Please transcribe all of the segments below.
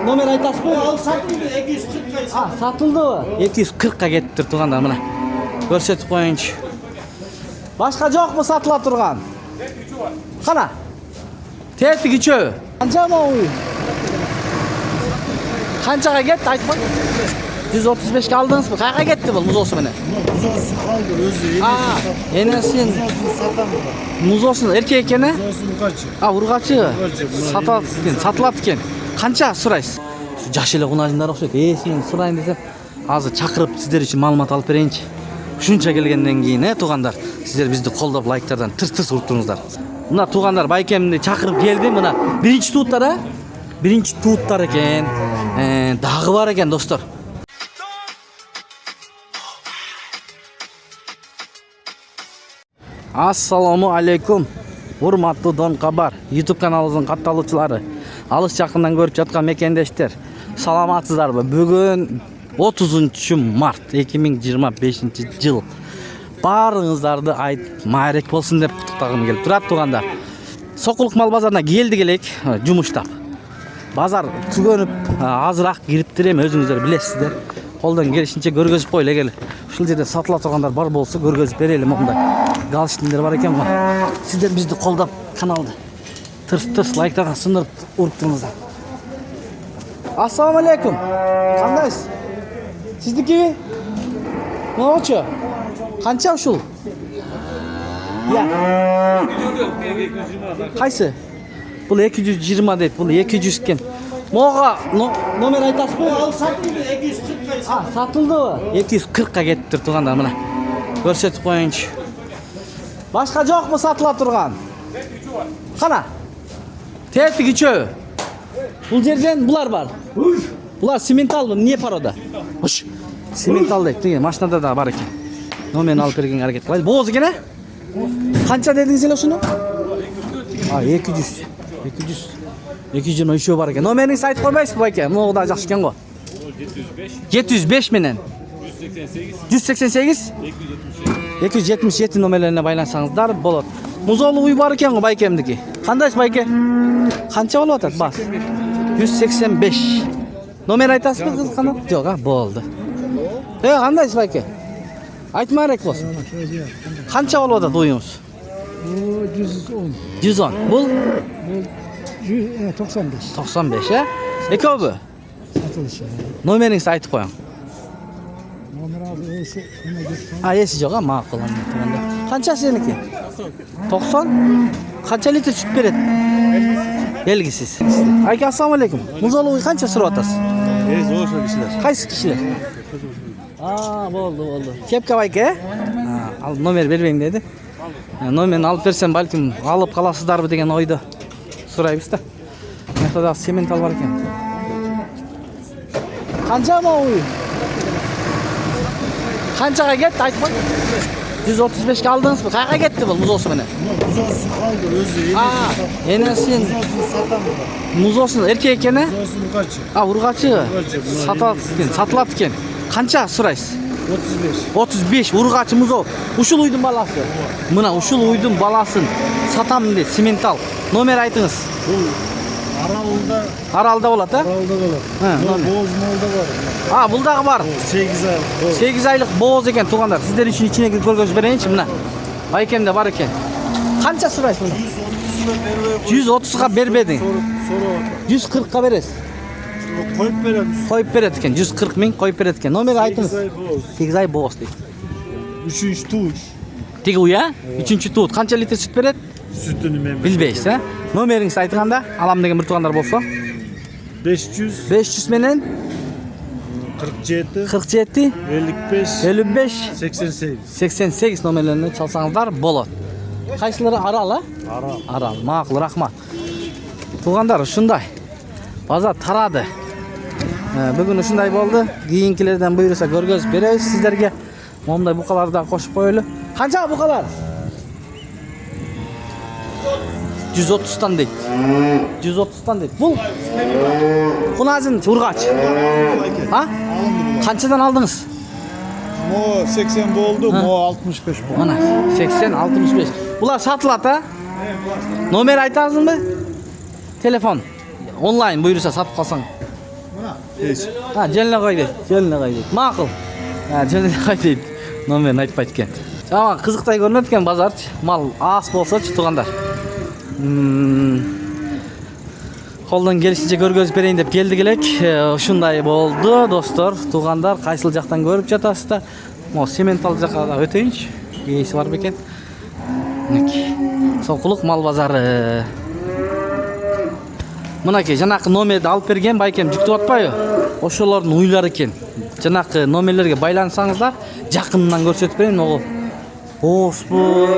Nomer aytasızbı? Al satıldı 240'a. Ha, satıldı. 240'a ketiptir turganda mına. Көрсөтүп коюнчу. Башка жокпу сатыла турган? Кана? Тетик үчөө. Канча уй? Канчага кетти айтпа. 135 алдыңызбы? Кайга кетти бул музосу менен? Muzosuz kaldı özü. Энесин Satamıyor. музосун эркек экен, э? Muzosuz urgaçı. Ургачы. Сатылат экен. Канча сурайсыз? Жаш эле кунажындар окшойт. Сен сурайын десем, азыр чакырып сиздер үчүн маалымат алып берейинчи. Ушунча келгенден кийин, туугандар, сиздер бизди колдоп лайктардан тырс-тырс уруп туруңуздар. Мына туугандар байкемди чакырып келди. Мына биринчи тууттар, а? Биринчи тууттар экен. Дагы бар экен, достор. Ассаламу алейкум. Урматтуу Дон Кабар YouTube каналыбыздын катталуучулары, алыс жакындан көрүп жаткан мекендештер, саламатсыздарбы? Бүгүн 30 март 2025 жыл. Баарыңыздарды айт майрек болсун деп куттуктагым келип турат туугандар. Сокулук мал базарына келдик элек, жумуштап. Базар түгөнүп, азыраак кириптирем, өзүңүздөр билесиздер. Колдон келишинче көргөзүп коелу, эгер ушул жерде сатыла тургандар бар болсо көргөзүп берели. Мондай галштиндер бар экен го. Сиздер бизди колдоп каналды тырс-тырс лайктарга сындырып уруп туруңуздар. Ассаламу алейкум. Кандайсыз? Сиздики? Могочу? Канча ушул? Я. Кайсы? Бул 220 дейт, бул 200 экен. Мога номер айтасызбы? Al satıldı 240'a. Сатылдыбы? 240-ка кетиптир туугандар, мына. Көрсөтүп коюнчу. Башка жокпу сатыла турган? Кана? Тетик үчөө. Бул жерден булар бар. Булар Сименталбы, эмне порода? Уш. Симентал дейт, деген машинада да бар экен. Номерин алып бергенге аракет кылайлы. Бооз экен, э? Канча дедиңиз эле ушуну? 200. 220 үшөө бар экен. Номериңизди айтып койбойсузбу байке? Могу да жакшы экен го. 705 менен 188 277 номерлерине байлансаңыздар болот. Музолу уй бар экен го байкемдики. Кандайсыз байке? Канча болуп атат бас? 185. Номер айтасызбы кыз кана? Жок, болду. Кандайсыз байке? Айтма керек болсун. Канча болуп атат уюңуз? 110. 110. Бул 95. 95, э? Экөбү? Satılışı. Номериңизди айтып коюң. Номер aldı esi. Эси жок, макул анда. Канча сеники? 90. Канча литр сүт берет? Белгисиз. Айке, ассаламу алейкум. Музолуй канча сурап атасыз? Ошо кишилер. Кайсы кишилер? Болду. Кепка байке, ал номер бербейм деди. Номерин алып берсем, балким алып каласыздарбы деген ойдо сурайбыз да. Мында да Симентал бар экен. Канча уй? Канчага кетти айтпай? 135 алдыңызбы? Кайга кетти бул музосу менен? Muzosuz kaldı özü. Энесин Satamıyor. музосун эркек экен, э? Muzosuz urgaçı. Ургачы. Сатылат экен. Канча сурайсыз? 35. 35 ургачы музо. Ушул уйдун баласы. Мына ушул уйдун баласын сатам дейт, Симентал. Номер айтыңыз. Бул Аралда болот, э? Aralda var. Номер. Boz malda var. Бул дагы бар. 8 ay. 8 айлык бооз экен туугандар. Сиздер үчүн ичине кирип көргөзүп берейинчи, мына. Байкемде бар экен. Канча сурайсыз мына? 130га бербедиң. 140га бересиз. Koyup verelim. Коюп берет экен. 140 миң коюп берет экен. Номер 8 айтыңыз. ay boz. 8 ай бооз дейт. 3. tuş. Тиги уя? 3-чү туут. Канча литр сүт берет? Sütünü memnun. Билбейсиз, э? Номериңизди айтганда, алам деген бир туугандар болсо. 500. 500 менен 47. 47 55. 55 88. 88 номерлеrini çalsаңыздар болот. Кайсылары арал, а? Арал. Макул, рахмат. Туугандар, ушундай. Базар тарады. Бүгүн ушундай болду. Кийинкилерден буйруса көргөзүп беребиз сиздерге. Момундай букаларды да кошуп коелу. Канча букалар? 130'tan дейт. 130'tan дейт. Бул кунажын ургач. А? Канчадан алдыңыз? Mo 80 oldu, mo 65 bu. Mana 80 65. Bular satılат, ha? Nomer aytarsınbı? Telefon. Online buyursa satıp kalsan. желіне қой дейді. Желіне қой дейді. Мақұл. Желіне қой дейді. Номерін айтпайды екен. Жаман қызықтай көрінеді екен базарчы. Мал аз болсачы туғандар. Қолдан келишинче көргөзүп берейин деп келдик элек. Ушундай болду достор. Туғандар кайсыл жактан көрүп жатасыздар? Мо сементал жакка да өтөйүнчү. Ээси бар бекен. Сокулук мал базары. Мынакей жанакы номерди алып берген байкем жүктүп атпайбы? Ошолордун уйлары экен. Жанакы номерлерге байлансаңыздар, жакындан көрсөтүп берейин, ого. Оспу,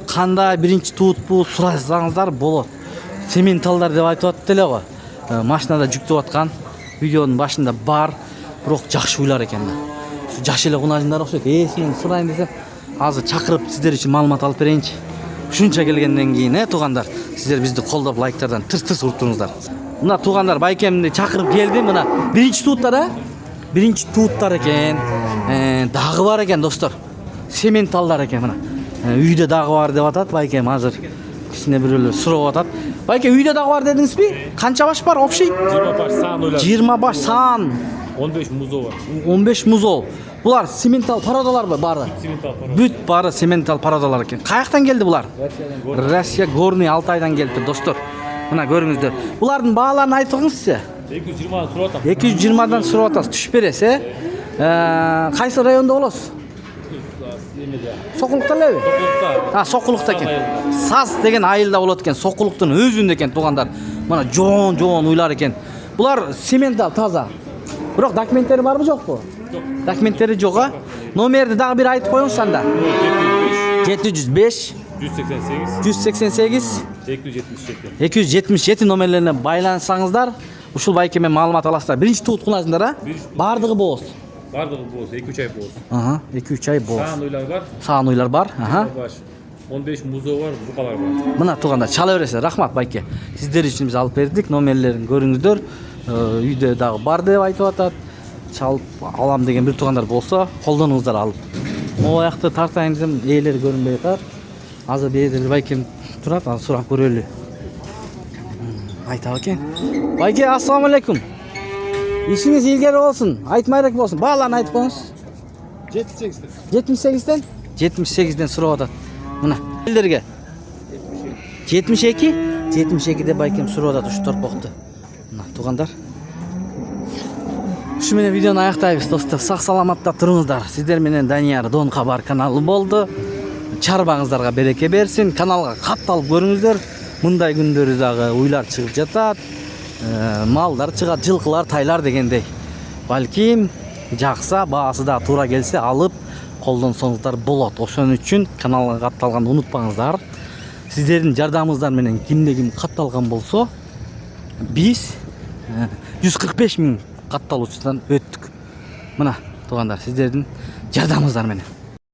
кандай биринчи туутпу сурасаңыздар болот. Сементалдар деп айтып атты эле го. Машинада жүктүп аткан видеонун башында бар, бирок жакшы уйлар экен да. Жаш эле кунажындар окшойт. Сен сурайын десем, азыр чакырып сиздер үчүн маалымат алып берейинчи. Ушунча келгенден кийин, туугандар, сиздер бизди колдоп лайктардан тырс-тырс уруптуңуздар. Мына туугандар байкемди чакырып келди. Мына биринчи тууттар, биринчи тууттар экен. Дагы бар экен достор. Сементалдар экен мына. Үйдө дагы бар деп атат байкем азыр. Кичине бирөөлөр сурап атат. Байке үйдө дагы бар дедиңизби? Канча баш бар общий? 20 баш сан ойлар. 20 баш сан. 15 музо бар. 15 музол. Булар сементал пародаларбы бары? Сементал парод. Бүт бары сементал пародалар экен. Каяктан келди булар? Россия Горный Алтайдан келди достор. Мына көрүңүздөр. Булардын бааларын айтыңызчы. 220 сурап атам. 220дан сурап атасыз. Түшүп бересиз, Кайсы райондо болосуз? Сокулукта элеби? Сокулукта. Сокулукта экен. Саз деген айылда болот экен. Сокулуктун өзүндө экен туугандар. Мына жоон уйлар экен. Булар сементал таза. Бирок документтери барбы жокпу? Жок. Документтери жок, Номерди дагы бир айтып коюңуз анда. 705 188 277 номерлерине байлансаңыздар, ушул байкеме маалымат аласыздар. Биринчи туут кунасыңдар, Бардыгы болос. Бардыгы болос, 2-3 ай болос. 2-3 ай болос. Сан ойлар бар. Саан уйлар бар. 15 музо бар, букалар бар. Мына туугандар чала бересиз. Рахмат байке. Сиздер үчүн биз алып бердик. Номерлерин көрүңүздөр. Үйдө дагы бар деп айтып атат. Чалып алам деген бир туугандар болсо, колдонуңуздар алып. Могу аякты тартайын десем, ээлери көрүнбөй атат. Азыр бедер байкем турат, азыр сурап көрөлү. Айтабы экен. Байке, ассаламу алейкум. Ишиңиз илгери болсун, айтмайрак болсун. Бааларын айтып коюңуз. 78ден? 78ден сурап атат. Мына элдерге. 72де байкем сурап атат ушу торпокту. Мына туугандар. Ушу менен видеону аяктайбыз достор. Сак саламатта туруңуздар. Сиздер менен Данияр Дон Кабар каналы болду. Чарбаңыздарга береке берсин. Каналга катталып көрүңүздөр. Мындай күндөрү дагы уйлар чыгып жатат. Малдар чыгат, жылкылар, тайлар дегендей. Балким жакса, баасы да туура келсе алып колдонсоңуздар болот. Ошон үчүн каналга катталганды унутпаңыздар. Сиздердин жардамыңыздар менен кимде-ким катталган болсо, биз 145 000 катталуучудан өттүк. Мына туугандар, сиздердин жардамыңыздар менен.